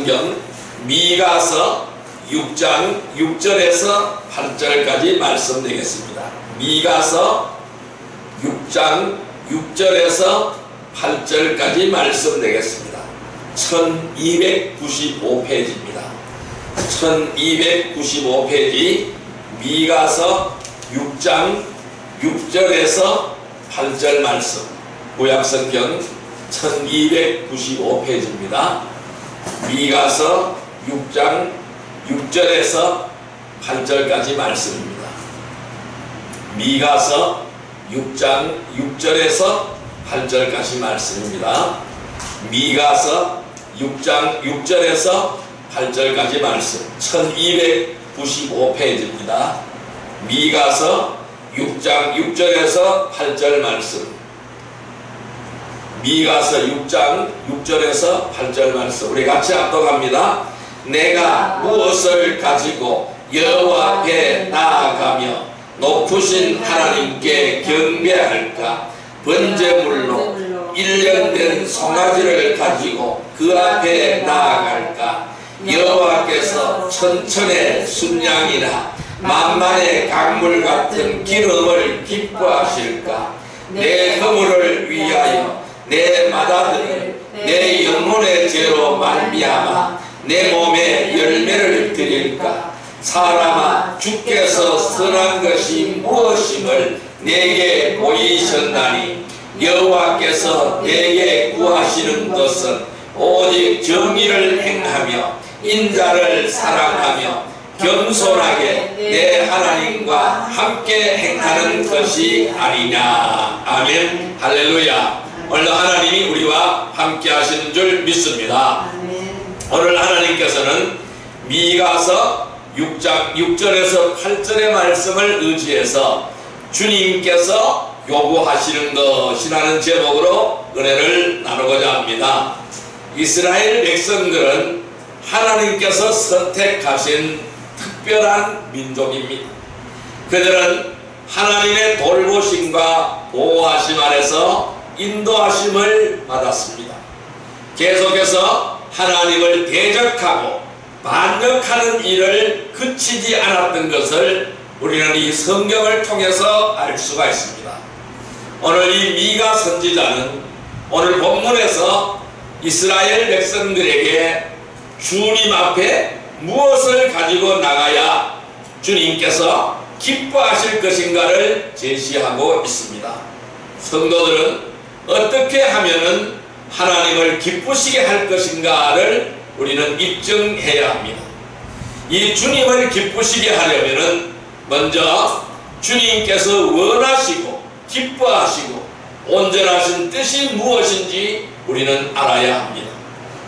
성경 미가서 6장 6절에서 8절까지 말씀드리겠습니다. 미가서 6장 6절에서 8절까지 말씀드리겠습니다. 1295페이지입니다. 1295페이지 미가서 6장 6절에서 8절 말씀, 구약성경 1295페이지입니다. 미가서 6장 6절에서 8절까지 말씀입니다. 미가서 6장 6절에서 8절까지 말씀입니다. 미가서 6장 6절에서 8절까지 말씀, 1295페이지입니다. 미가서 6장 6절에서 8절 말씀, 미가서 6장 6절에서 8절 말씀 우리 같이 합독합니다. 내가 무엇을 가지고 여호와 앞에 나아가며 높으신 하나님께 경배할까? 번제물로 1년 된 송아지를 가지고 그 앞에 나아갈까? 여호와께서 천천의 순양이나 만만의 강물 같은 기름을 기뻐하실까? 내 허물을 위하여 내 맏아들을 내 영혼의 죄로 말미암아 내 몸에 열매를 드릴까? 사람아, 주께서 선한 것이 무엇임을 내게 보이셨나니 여호와께서 내게 구하시는 것은 오직 정의를 행하며 인자를 사랑하며 겸손하게 내 하나님과 함께 행하는 것이 아니냐. 아멘. 할렐루야. 오늘 하나님이 우리와 함께 하시는 줄 믿습니다. 오늘 하나님께서는 미가서 6장 6절에서 8절의 말씀을 의지해서 주님께서 요구하시는 것이라는 제목으로 은혜를 나누고자 합니다. 이스라엘 백성들은 하나님께서 선택하신 특별한 민족입니다. 그들은 하나님의 돌보심과 보호하심 아래서 인도하심을 받았습니다. 계속해서 하나님을 대적하고 반역하는 일을 그치지 않았던 것을 우리는 이 성경을 통해서 알 수가 있습니다. 오늘 이 미가 선지자는 오늘 본문에서 이스라엘 백성들에게 주님 앞에 무엇을 가지고 나가야 주님께서 기뻐하실 것인가를 제시하고 있습니다. 성도들은 어떻게 하면은 하나님을 기쁘시게 할 것인가를 우리는 입증해야 합니다. 이 주님을 기쁘시게 하려면은 먼저 주님께서 원하시고 기뻐하시고 온전하신 뜻이 무엇인지 우리는 알아야 합니다.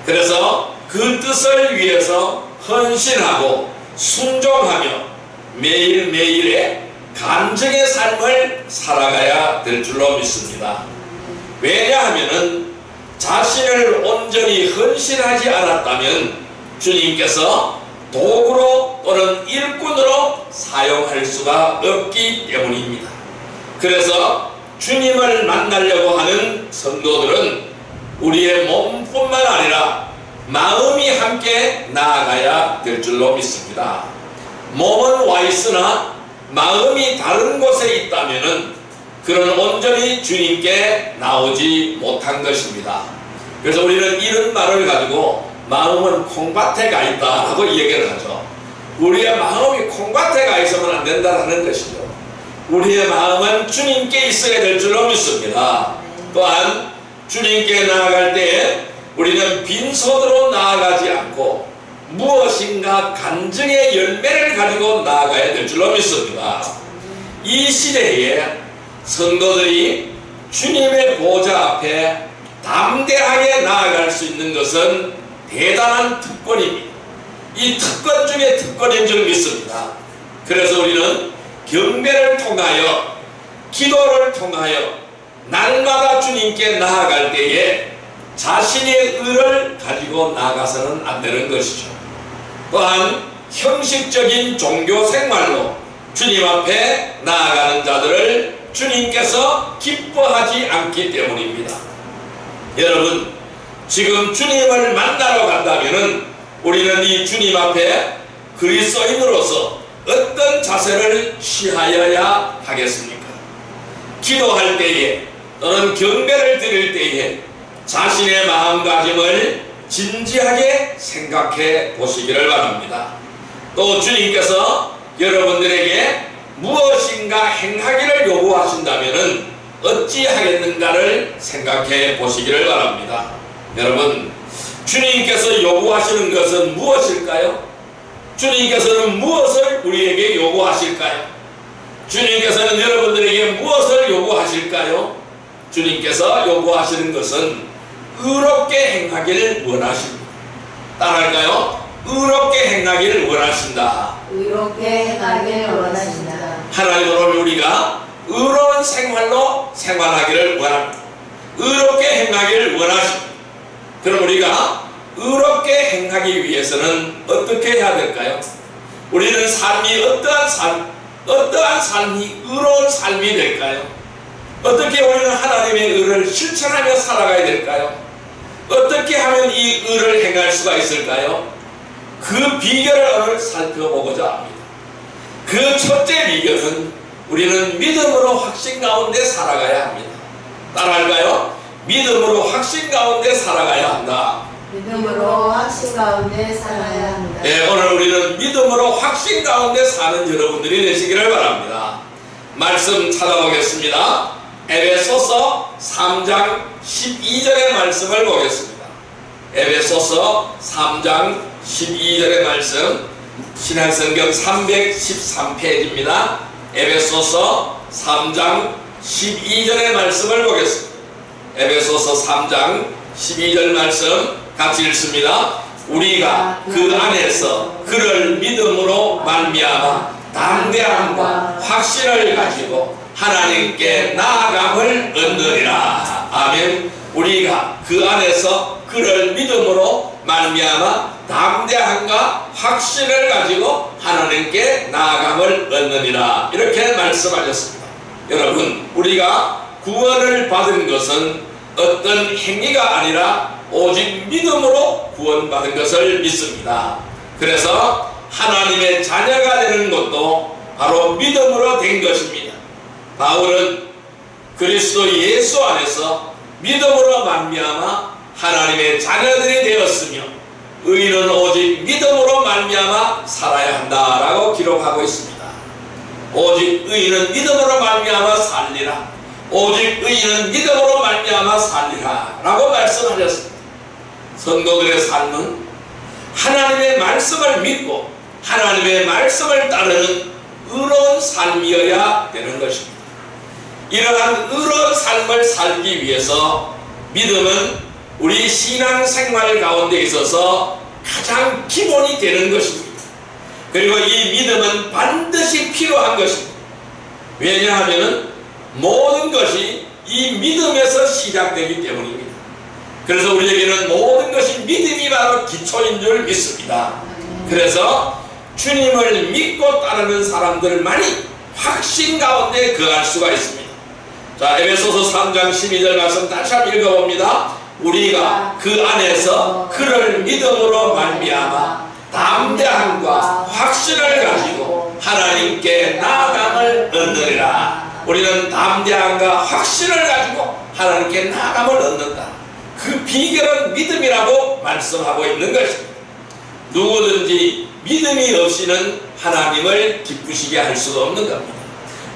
그래서 그 뜻을 위해서 헌신하고 순종하며 매일매일의 간증의 삶을 살아가야 될 줄로 믿습니다. 왜냐하면은 자신을 온전히 헌신하지 않았다면 주님께서 도구로 또는 일꾼으로 사용할 수가 없기 때문입니다. 그래서 주님을 만나려고 하는 성도들은 우리의 몸뿐만 아니라 마음이 함께 나아가야 될 줄로 믿습니다. 몸은 와 있으나 마음이 다른 곳에 있다면은 그는 온전히 주님께 나오지 못한 것입니다. 그래서 우리는 이런 말을 가지고 마음은 콩밭에 가 있다 하고 얘기를 하죠. 우리의 마음이 콩밭에 가 있으면 안 된다는 것이죠. 우리의 마음은 주님께 있어야 될 줄로 믿습니다. 또한 주님께 나아갈 때에 우리는 빈손으로 나아가지 않고 무엇인가 간증의 열매를 가지고 나아가야 될 줄로 믿습니다. 이 시대에 성도들이 주님의 보좌 앞에 담대하게 나아갈 수 있는 것은 대단한 특권입니다. 이 특권 중에 특권인 줄 믿습니다. 그래서 우리는 경배를 통하여 기도를 통하여 날마다 주님께 나아갈 때에 자신의 의를 가지고 나아가서는 안 되는 것이죠. 또한 형식적인 종교 생활로 주님 앞에 나아가는 자들을 주님께서 기뻐하지 않기 때문입니다. 여러분, 지금 주님을 만나러 간다면은 우리는 이 주님 앞에 그리스도인으로서 어떤 자세를 취하여야 하겠습니까? 기도할 때에 또는 경배를 드릴 때에 자신의 마음가짐을 진지하게 생각해 보시기를 바랍니다. 또 주님께서 여러분들에게 무엇인가 행하기를 요구하신다면 어찌하겠는가를 생각해 보시기를 바랍니다. 여러분, 주님께서 요구하시는 것은 무엇일까요? 주님께서는 무엇을 우리에게 요구하실까요? 주님께서는 여러분들에게 무엇을 요구하실까요? 주님께서 요구하시는 것은 의롭게 행하기를 원하십니다. 따라할까요? 의롭게 행하기를 원하신다. 의롭게 행하기를 원하신다. 하나님으로 우리가 의로운 생활로 생활하기를 원합니다. 의롭게 행하기를 원하십니다. 그럼 우리가 의롭게 행하기 위해서는 어떻게 해야 될까요? 우리는 삶이 어떠한 삶이 의로운 삶이 될까요? 어떻게 우리는 하나님의 의를 실천하며 살아가야 될까요? 어떻게 하면 이 의를 행할 수가 있을까요? 그 비결을 오늘 살펴보고자 합니다. 그 첫째 비결은 우리는 믿음으로 확신 가운데 살아가야 합니다. 따라할까요? 믿음으로 확신 가운데 살아가야 한다. 믿음으로 확신 가운데 살아야 한다. 네, 오늘 우리는 믿음으로 확신 가운데 사는 여러분들이 되시기를 바랍니다. 말씀 찾아보겠습니다. 에베소서 3장 12절의 말씀을 보겠습니다. 에베소서 3장 12절의 말씀, 신약성경 313페이지입니다. 에베소서 3장 12절의 말씀을 보겠습니다. 에베소서 3장 12절 말씀 같이 읽습니다. 우리가 그 안에서 그를 믿음으로 말미암아 담대함과 확신을 가지고 하나님께 나아감을 얻느니라. 아멘. 우리가 그 안에서 그를 믿음으로 말미암아 담대함과 확신을 가지고 하나님께 나아감을 얻느니라. 이렇게 말씀하셨습니다. 여러분, 우리가 구원을 받은 것은 어떤 행위가 아니라 오직 믿음으로 구원받은 것을 믿습니다. 그래서 하나님의 자녀가 되는 것도 바로 믿음으로 된 것입니다. 바울은 그리스도 예수 안에서 믿음으로 말미암아 하나님의 자녀들이 되었으며 의인은 오직 믿음으로 말미암아 살아야 한다라고 기록하고 있습니다. 오직 의인은 믿음으로 말미암아 살리라. 오직 의인은 믿음으로 말미암아 살리라 라고 말씀하셨습니다. 성도들의 삶은 하나님의 말씀을 믿고 하나님의 말씀을 따르는 의로운 삶이어야 되는 것입니다. 이러한 의로운 삶을 살기 위해서 믿음은 우리 신앙생활 가운데 있어서 가장 기본이 되는 것입니다. 그리고 이 믿음은 반드시 필요한 것입니다. 왜냐하면 모든 것이 이 믿음에서 시작되기 때문입니다. 그래서 우리에게는 모든 것이 믿음이 바로 기초인 줄 믿습니다. 그래서 주님을 믿고 따르는 사람들만이 확신 가운데 거할 수가 있습니다. 자, 에베소서 3장 12절 말씀 다시 한번 읽어봅니다. 우리가 그 안에서 그를 믿음으로 말미암아 담대함과 확신을 가지고 하나님께 나아감을 얻느니라. 우리는 담대함과 확신을 가지고 하나님께 나아감을 얻는다. 그 비결은 믿음이라고 말씀하고 있는 것입니다. 누구든지 믿음이 없이는 하나님을 기쁘시게 할 수가 없는 겁니다.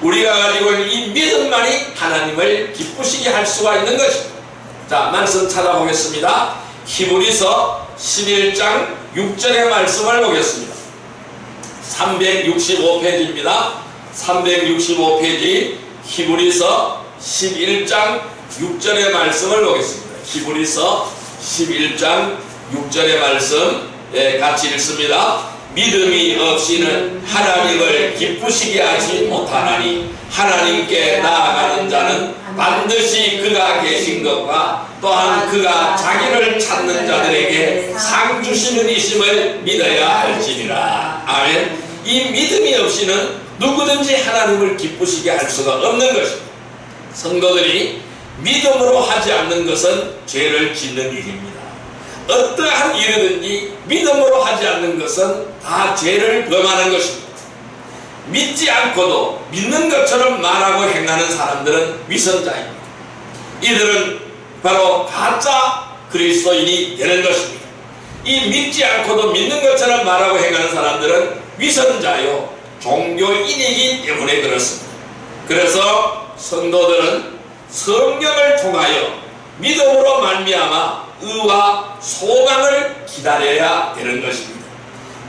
우리가 가지고 있는 이 믿음만이 하나님을 기쁘시게 할 수가 있는 것입니다. 자, 말씀 찾아보겠습니다. 히브리서 11장 6절의 말씀을 보겠습니다. 365페이지입니다. 365페이지 히브리서 11장 6절의 말씀을 보겠습니다. 히브리서 11장 6절의 말씀 같이 읽습니다. 믿음이 없이는 하나님을 기쁘시게 하지 못하나니 하나님께 나아가는 자는 반드시 그가 계신 것과 또한 그가 자기를 찾는 자들에게 상 주시는 이심을 믿어야 할지니라. 아멘. 이 믿음이 없이는 누구든지 하나님을 기쁘시게 할 수가 없는 것입니다. 성도들이 믿음으로 하지 않는 것은 죄를 짓는 일입니다. 어떠한 일이든지 믿음으로 하지 않는 것은 다 죄를 범하는 것입니다. 믿지 않고도 믿는 것처럼 말하고 행하는 사람들은 위선자입니다. 이들은 바로 가짜 그리스도인이 되는 것입니다. 이 믿지 않고도 믿는 것처럼 말하고 행하는 사람들은 위선자요 종교인이기 때문에 그렇습니다. 그래서 성도들은 성령을 통하여 믿음으로 말미암아 의와 소망을 기다려야 되는 것입니다.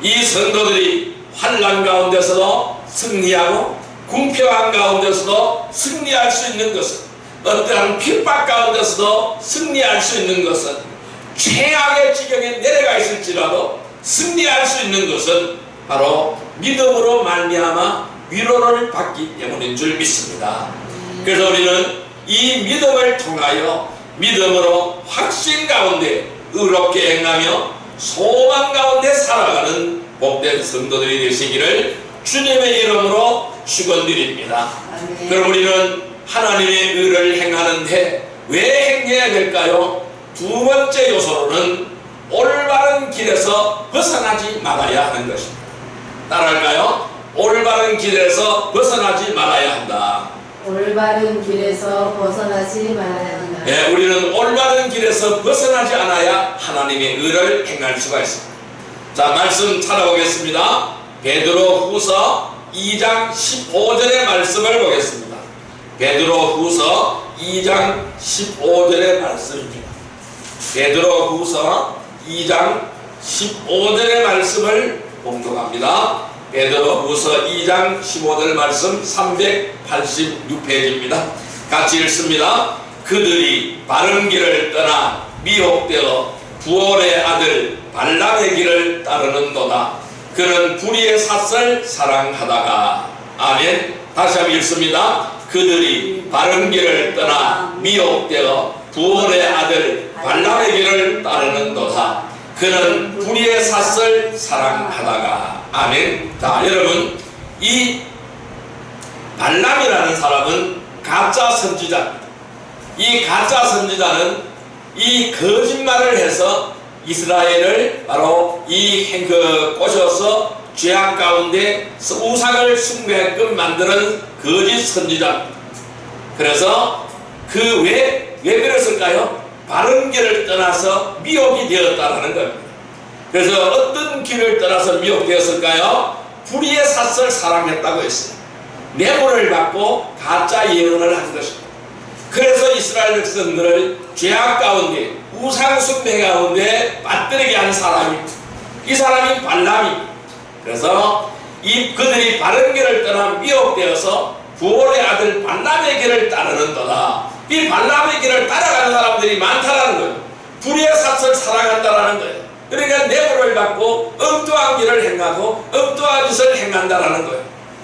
이 성도들이 환난 가운데서도 승리하고 궁핍한 가운데서도 승리할 수 있는 것은, 어떠한 핍박 가운데서도 승리할 수 있는 것은, 최악의 지경에 내려가 있을지라도 승리할 수 있는 것은 바로 믿음으로 말미암아 위로를 받기 때문인 줄 믿습니다. 그래서 우리는 이 믿음을 통하여 믿음으로 확신 가운데 의롭게 행하며 소망 가운데 살아가는 복된 성도들이 되시기를 주님의 이름으로 축원드립니다. 그럼 우리는 하나님의 의를 행하는데 왜 행해야 될까요? 두 번째 요소로는 올바른 길에서 벗어나지 말아야 하는 것입니다. 따라할까요? 올바른 길에서 벗어나지 말아야 한다. 올바른 길에서 벗어나지 말아야 한다. 네, 우리는 올바른 길에서 벗어나지 않아야 하나님의 의를 행할 수가 있습니다. 자, 말씀 찾아보겠습니다. 베드로후서 2장 15절의 말씀을 보겠습니다. 베드로후서 2장 15절의 말씀입니다. 베드로후서 2장 15절의 말씀을 봉독합니다. 베드로후서 2장 15절 말씀 386페이지입니다. 같이 읽습니다. 그들이 바른 길을 떠나 미혹되어 부올의 아들 발람의 길을 따르는도다. 그는 불의의 삿을 사랑하다가. 아멘. 다시 한번 읽습니다. 그들이 바른 길을 떠나 미혹되어 부올의 아들 발람의 길을 따르는도다. 그는 불의의 삿을 사랑하다가. 아멘. 자, 여러분, 이 발람이라는 사람은 가짜 선지자입니다. 이 가짜 선지자는 이 거짓말을 해서 이스라엘을 바로 꼬셔서 죄악 가운데 우상을 숭배하게끔 만드는 거짓 선지자입니다. 그래서 왜 그랬을까요? 바른 길을 떠나서 미혹이 되었다라는 겁니다. 그래서 어떤 길을 떠나서 미혹되었을까요? 불의의 삿을 사랑했다고 했어요. 뇌물을 받고 가짜 예언을 한 것입니다. 그래서 이스라엘 백성들을 죄악 가운데 우상 숭배 가운데 빠뜨리게 한 사람입니다. 이 사람이 발람입니다. 그래서 그들이 바른 길을 떠나 미혹되어서 부올의 아들 발람의 길을 따르는도다. 이 발람의 길을 따라가는 사람들이 많다라는 거예요. 불의의 삿을 사랑한다라는 거예요. 그러니까 뇌물을 받고 엉뚱한 길을 행하고 엉뚱한 짓을 행한다라는 거예요.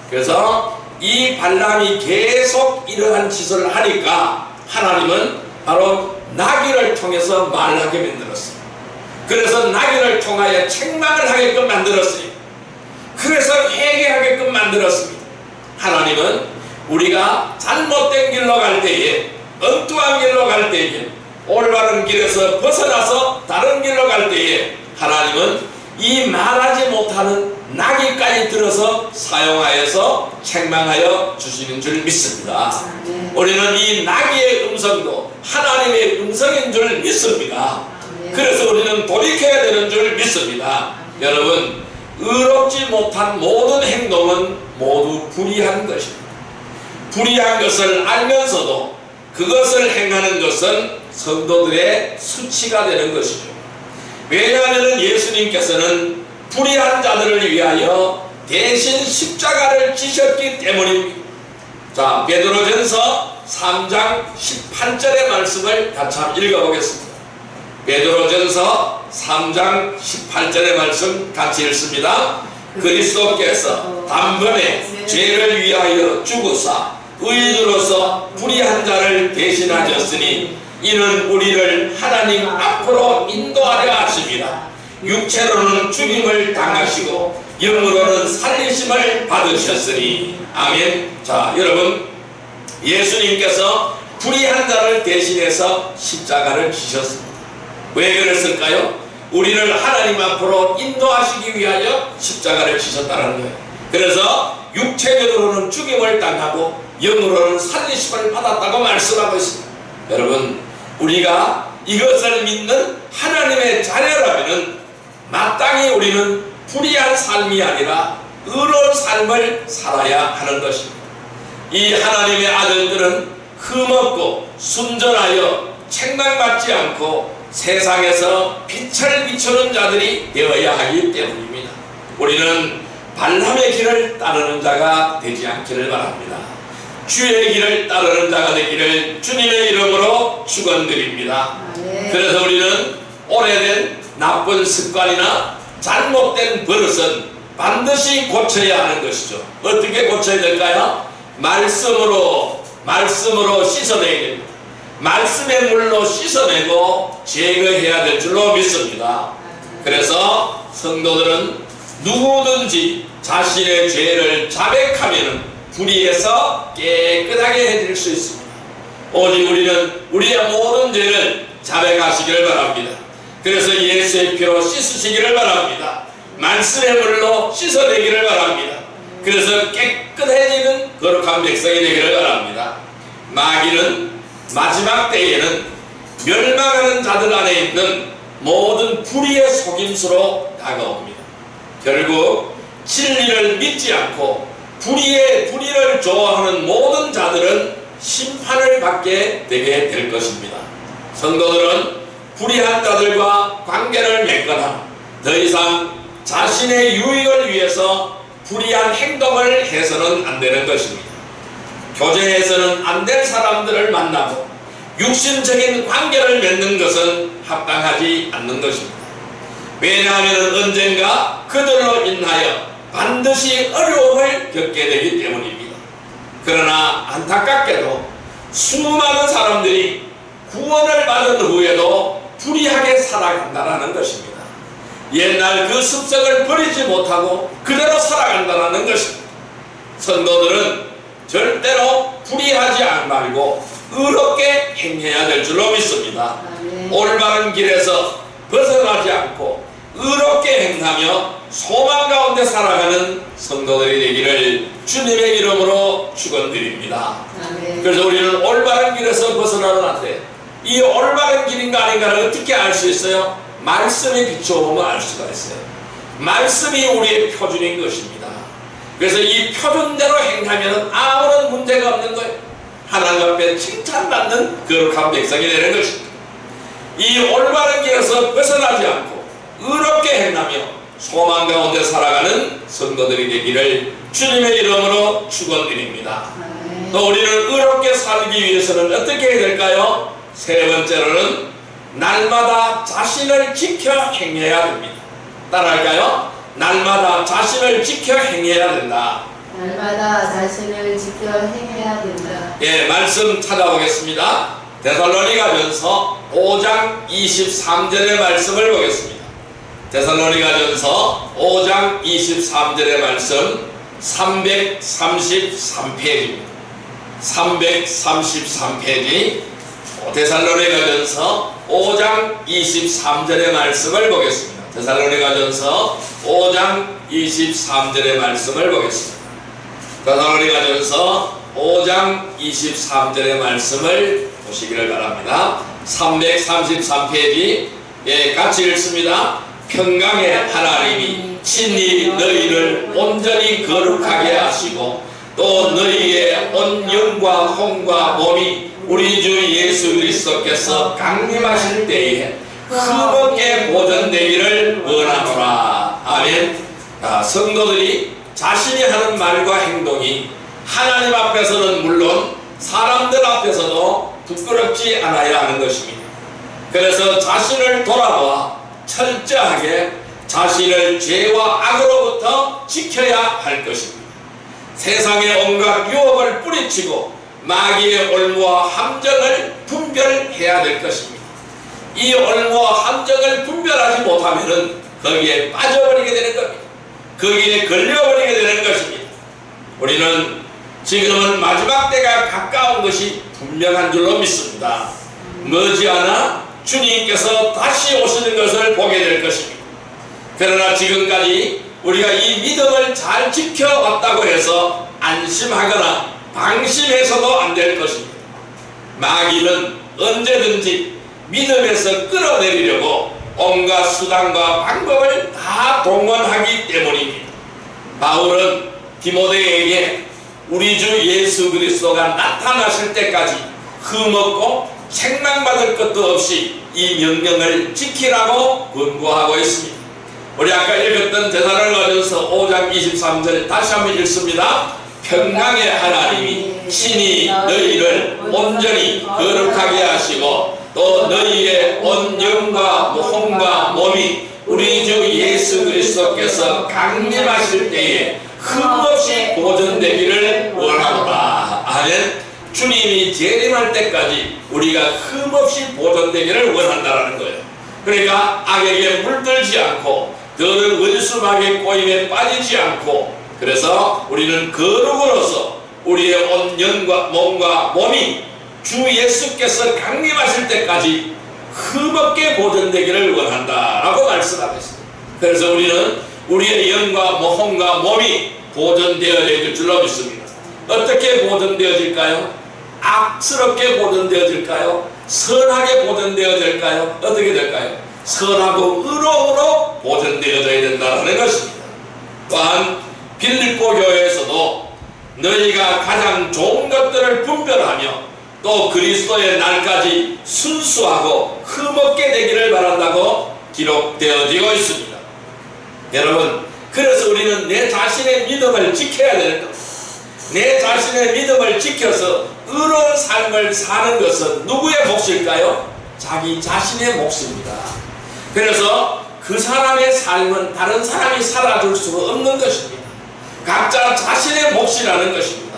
그래서 이 발람이 계속 이러한 짓을 하니까 하나님은 바로 나귀를 통해서 말하게 만들었어요. 그래서 나귀를 통하여 책망을 하게끔 만들었어요. 그래서 회개하게끔 만들었습니다. 하나님은 우리가 잘못된 길로 갈 때에, 엉뚱한 길로 갈 때에, 올바른 길에서 벗어나서 다른 길로 갈 때에 하나님은 이 말하지 못하는 나귀까지 들어서 사용하여서 책망하여 주시는 줄 믿습니다. 우리는 이 나귀의 음성도 하나님의 음성인 줄 믿습니다. 그래서 우리는 돌이켜야 되는 줄 믿습니다. 여러분, 의롭지 못한 모든 행동은 모두 불의한 것입니다. 불의한 것을 알면서도 그것을 행하는 것은 성도들의 수치가 되는 것이죠. 왜냐하면 예수님께서는 불의한 자들을 위하여 대신 십자가를 지셨기 때문입니다. 자, 베드로전서 3장 18절의 말씀을 같이 한번 읽어보겠습니다. 베드로전서 3장 18절의 말씀 같이 읽습니다. 그리스도께서 단번에 죄를 위하여 죽으사 의인으로서 불의한 자를 대신하셨으니 이는 우리를 하나님 앞으로 인도하려 하십니다. 육체로는 죽임을 당하시고 영으로는 살리심을 받으셨으니. 아멘. 자, 여러분, 예수님께서 불의한 자를 대신해서 십자가를 지셨습니다. 왜 그랬을까요? 우리를 하나님 앞으로 인도하시기 위하여 십자가를 지셨다는 거예요. 그래서 육체적으로는 죽임을 당하고 영으로는 살리심을 받았다고 말씀하고 있습니다. 여러분, 우리가 이것을 믿는 하나님의 자녀라면 마땅히 우리는 불의한 삶이 아니라 의로운 삶을 살아야 하는 것입니다. 이 하나님의 아들들은 흠없고 순전하여 책망받지 않고 세상에서 빛을 비추는 자들이 되어야 하기 때문입니다. 우리는 발람의 길을 따르는 자가 되지 않기를 바랍니다. 주의 길을 따르는 자가 되기를 주님의 이름으로 축원드립니다. 그래서 우리는 오래된 나쁜 습관이나 잘못된 버릇은 반드시 고쳐야 하는 것이죠. 어떻게 고쳐야 될까요? 말씀으로 씻어내야 됩니다. 말씀의 물로 씻어내고 제거해야 될 줄로 믿습니다. 그래서 성도들은 누구든지 자신의 죄를 자백하면 불의에서 깨끗하게 해질 수 있습니다. 오직 우리는 우리의 모든 죄를 자백하시기를 바랍니다. 그래서 예수의 피로 씻으시기를 바랍니다. 말씀의 물로 씻어내기를 바랍니다. 그래서 깨끗해지는 거룩한 백성이 되기를 바랍니다. 마귀는 마지막 때에는 멸망하는 자들 안에 있는 모든 불의의 속임수로 다가옵니다. 결국 진리를 믿지 않고 불의를 좋아하는 모든 자들은 심판을 받게 되게 될 것입니다. 성도들은 불의한 자들과 관계를 맺거나 더 이상 자신의 유익을 위해서 불의한 행동을 해서는 안 되는 것입니다. 교제해서는 안 될 사람들을 만나고 육신적인 관계를 맺는 것은 합당하지 않는 것입니다. 왜냐하면 언젠가 그들로 인하여 반드시 어려움을 겪게 되기 때문입니다. 그러나 안타깝게도 수많은 사람들이 구원을 받은 후에도 불의하게 살아간다는 것입니다. 옛날 그 습성을 버리지 못하고 그대로 살아간다는 것입니다. 성도들은 절대로 불의하지 말고 의롭게 행해야 될 줄로 믿습니다. 올바른 길에서 벗어나지 않고 의롭게 행하며 소망 가운데 살아가는 성도들이 되기를 주님의 이름으로 축원드립니다. 그래서 우리는 올바른 길에서 벗어나면 안 돼. 이 올바른 길인가 아닌가를 어떻게 알 수 있어요? 말씀에 비춰보면 알 수가 있어요. 말씀이 우리의 표준인 것입니다. 그래서 이 표준대로 행하면 아무런 문제가 없는 거예요. 하나님 앞에 칭찬받는 거룩한 백성이 되는 것입니다. 이 올바른 길에서 벗어나지 않고 의롭게 행하며 소망 가운데 살아가는 성도들이 되기를 주님의 이름으로 축원드립니다. 또 우리는 의롭게 살기 위해서는 어떻게 해야 될까요? 세 번째로는 날마다 자신을 지켜 행해야 됩니다. 따라할까요? 날마다 자신을 지켜 행해야 된다. 날마다 자신을 지켜 행해야 된다. 예, 말씀 찾아보겠습니다. 데살로니가전서 5장 23절의 말씀을 보겠습니다. 데살로니가전서 5장 23절의 말씀 333페이지입니다. 333페이지 데살로니가전서 5장 23절의 말씀을 보겠습니다. 데살로니가전서 5장 23절의 말씀을 보겠습니다. 데살로니가전서 5장 23절의 말씀을 보시기를 바랍니다. 333페이지 예, 같이 읽습니다. 평강의 하나님이 친히 너희를 온전히 거룩하게 하시고 또 너희의 온 영과 혼과 몸이 우리 주 예수 그리스도께서 강림하실 때에 흠없게 보존되기를 원하노라. 아멘. 성도들이 자신이 하는 말과 행동이 하나님 앞에서는 물론 사람들 앞에서도 부끄럽지 않아야 하는 것입니다. 그래서 자신을 돌아보아 철저하게 자신을 죄와 악으로부터 지켜야 할 것입니다. 세상의 온갖 유혹을 뿌리치고 마귀의 올무와 함정을 분별해야 될 것입니다. 이 올무와 함정을 분별하지 못하면 거기에 빠져버리게 되는 겁니다. 거기에 걸려버리게 되는 것입니다. 우리는 지금은 마지막 때가 가까운 것이 분명한 줄로 믿습니다. 머지않아 주님께서 다시 오시는 것을 보게 될 것입니다. 그러나 지금까지 우리가 이 믿음을 잘 지켜왔다고 해서 안심하거나 방심해서도 안 될 것입니다. 마귀는 언제든지 믿음에서 끌어내리려고 온갖 수단과 방법을 다 동원하기 때문입니다. 바울은 디모데에게 우리 주 예수 그리스도가 나타나실 때까지 흠없고 책망받을 것도 없이 이 명령을 지키라고 권고하고 있습니다. 우리 아까 읽었던 데살로니가전서 5장 23절 다시 한번 읽습니다. 평강의 하나님이 친히 너희를 온전히 거룩하게 하시고 또 너희의 온 영과 혼과 몸이 우리 주 예수 그리스도께서 강림하실 때에 흠없이 보존되기를 원한다. 아멘. 주님이 재림할 때까지 우리가 흠없이 보존되기를 원한다라는 거예요. 그러니까 악에게 물들지 않고 더는 원수막의 꼬임에 빠지지 않고, 그래서 우리는 거룩으로서 우리의 온 영과 몸과 몸이 주 예수께서 강림하실 때까지 흠없게 보존되기를 원한다라고 말씀하고 있습니다. 그래서 우리는 우리의 영과 혼과 몸이 보존되어질 줄로 믿습니다. 어떻게 보존되어질까요? 악스럽게 보존되어질까요? 선하게 보존되어질까요? 어떻게 될까요? 선하고 의로움으로 보존되어져야 된다는 것입니다. 또한 빌립보 교회에서도 너희가 가장 좋은 것들을 분별하며 또 그리스도의 날까지 순수하고 흠없게 되기를 바란다고 기록되어지고 있습니다. 여러분, 그래서 우리는 내 자신의 믿음을 지켜야 되는 겁니다. 내 자신의 믿음을 지켜서 의로운 삶을 사는 것은 누구의 몫일까요? 자기 자신의 몫입니다. 그래서 그 사람의 삶은 다른 사람이 살아줄 수가 없는 것입니다. 각자 자신의 몫이라는 것입니다.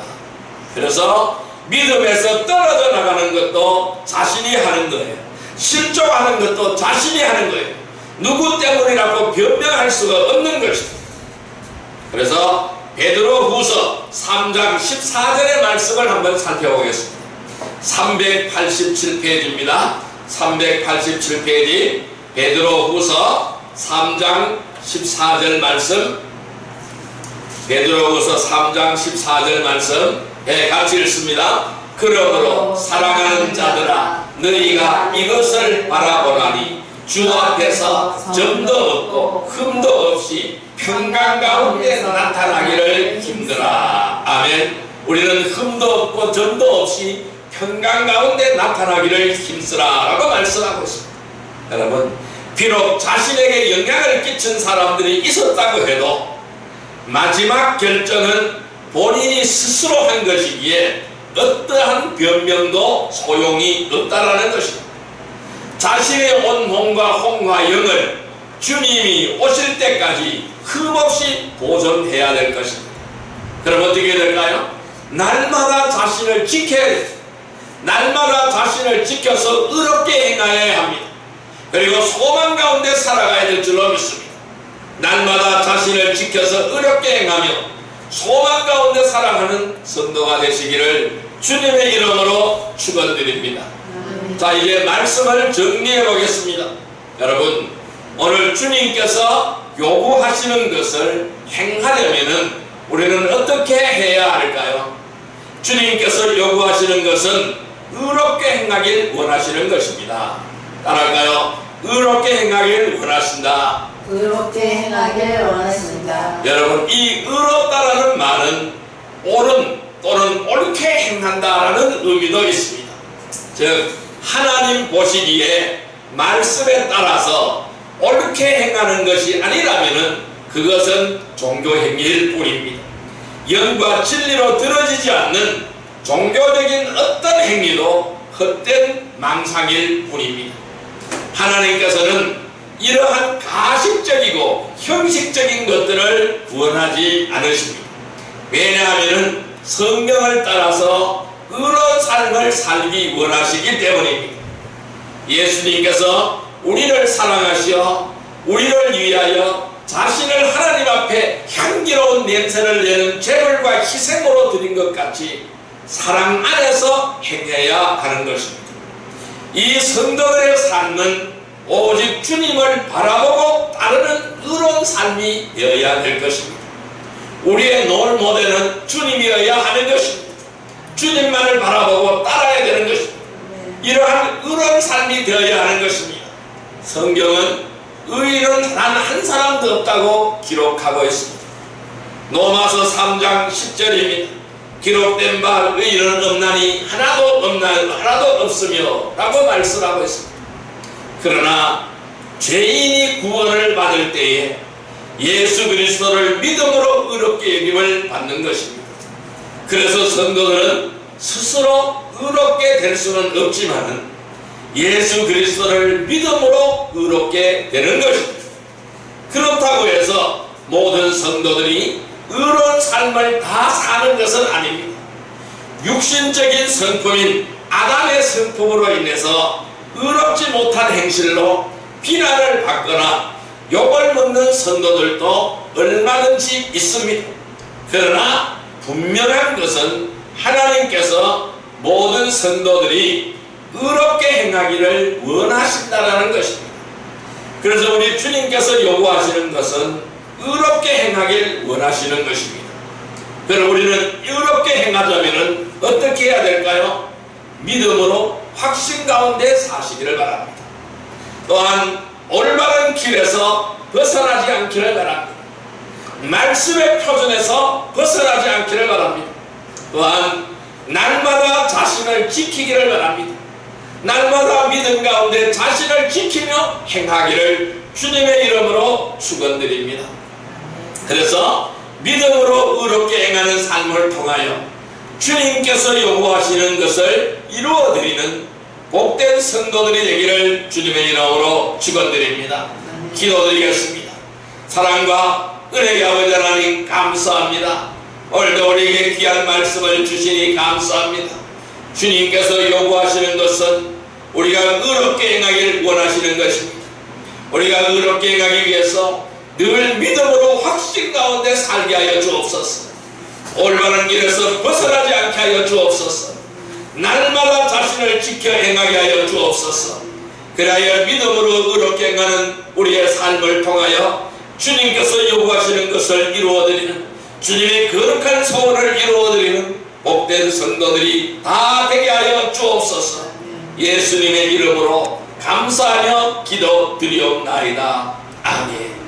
그래서 믿음에서 떨어져 나가는 것도 자신이 하는 거예요. 실족하는 것도 자신이 하는 거예요. 누구 때문이라고 변명할 수가 없는 것입니다. 그래서 베드로후서 3장 14절의 말씀을 한번 살펴보겠습니다. 387페이지입니다. 387페이지 베드로후서 3장 14절 말씀, 베드로후서 3장 14절 말씀, 같이 읽습니다. 그러므로 사랑하는 자들아 너희가 이것을 바라보라니 주 앞에서 점도 없고 흠도 없이 평강 가운데 나타나기를 힘들어. 아멘. 우리는 흠도 없고 점도 없이 평강 가운데 나타나기를 힘쓰라라고 말씀하고 있습니다. 여러분, 비록 자신에게 영향을 끼친 사람들이 있었다고 해도 마지막 결정은 본인이 스스로 한 것이기에 어떠한 변명도 소용이 없다라는 것입니다. 자신의 온 몸과 혼과 영을 주님이 오실 때까지 흠없이 보존해야 될 것입니다. 그럼 어떻게 될까요? 날마다 자신을 지켜야 됩니다. 날마다 자신을 지켜서 의롭게 행하여야 합니다. 그리고 소망 가운데 살아가야 될 줄로 믿습니다. 날마다 자신을 지켜서 의롭게 행하며 소망 가운데 살아가는 성도가 되시기를 주님의 이름으로 축원드립니다. 자, 이제 말씀을 정리해 보겠습니다. 여러분, 오늘 주님께서 요구하시는 것을 행하려면 우리는 어떻게 해야 할까요? 주님께서 요구하시는 것은 의롭게 행하길 원하시는 것입니다. 따라할까요? 의롭게 행하길 원하신다. 의롭게 행하길 원하신다. 여러분, 이 의롭다라는 말은 옳은 또는 옳게 행한다라는 의미도 있습니다. 즉, 하나님 보시기에 말씀에 따라서 옳게 행하는 것이 아니라면 그것은 종교행위일 뿐입니다. 영과 진리로 들어지지 않는 종교적인 어떤 행위도 헛된 망상일 뿐입니다. 하나님께서는 이러한 가식적이고 형식적인 것들을 원하지 않으십니다. 왜냐하면 성경을 따라서 의로운 삶을 살기 원하시기 때문입니다. 예수님께서 우리를 사랑하시어 우리를 위하여 자신을 하나님 앞에 향기로운 냄새를 내는 제물과 희생으로 드린 것 같이 사랑 안에서 행해야 하는 것입니다. 이 성도들의 삶은 오직 주님을 바라보고 따르는 의로운 삶이 되어야 될 것입니다. 우리의 롤 모델은 주님이어야 하는 것입니다. 주님만을 바라보고 따라야 되는 것입니다. 이러한 의로운 삶이 되어야 하는 것입니다. 성경은 의인은 단 한 사람도 없다고 기록하고 있습니다. 로마서 3장 10절입니다. 기록된 바 의인은 없나니 하나도 없으며 라고 말씀하고 있습니다. 그러나 죄인이 구원을 받을 때에 예수 그리스도를 믿음으로 의롭게 여김을 받는 것입니다. 그래서 성도들은 스스로 의롭게 될 수는 없지만 예수 그리스도를 믿음으로 의롭게 되는 것입니다. 그렇다고 해서 모든 성도들이 의로운 삶을 다 사는 것은 아닙니다. 육신적인 성품인 아담의 성품으로 인해서 의롭지 못한 행실로 비난을 받거나 욕을 먹는 성도들도 얼마든지 있습니다. 그러나 분명한 것은 하나님께서 모든 성도들이 의롭게 행하기를 원하신다라는 것입니다. 그래서 우리 주님께서 요구하시는 것은 의롭게 행하길 원하시는 것입니다. 그럼 우리는 의롭게 행하자면 어떻게 해야 될까요? 믿음으로 확신 가운데 사시기를 바랍니다. 또한 올바른 길에서 벗어나지 않기를 바랍니다. 말씀의 표준에서 벗어나지 않기를 바랍니다. 또한 날마다 자신을 지키기를 바랍니다. 날마다 믿음 가운데 자신을 지키며 행하기를 주님의 이름으로 축원드립니다. 그래서 믿음으로 의롭게 행하는 삶을 통하여 주님께서 요구하시는 것을 이루어드리는 복된 성도들이 되기를 주님의 이름으로 축원드립니다. 기도드리겠습니다. 사랑과 은혜의 아버지 하나님 감사합니다. 오늘도 우리에게 귀한 말씀을 주시니 감사합니다. 주님께서 요구하시는 것은 우리가 의롭게 행하기를 원하시는 것입니다. 우리가 의롭게 행하기 위해서 늘 믿음으로 확신 가운데 살게 하여 주옵소서. 올바른 길에서 벗어나지 않게 하여 주옵소서. 날마다 자신을 지켜 행하게 하여 주옵소서. 그리하여 믿음으로 의롭게 행하는 우리의 삶을 통하여 주님께서 요구하시는 것을 이루어드리는 주님의 거룩한 소원을 이루어드리는 복된 성도들이 다 되게 하여 주옵소서. 예수님의 이름으로 감사하며 기도드리옵나이다. 아멘.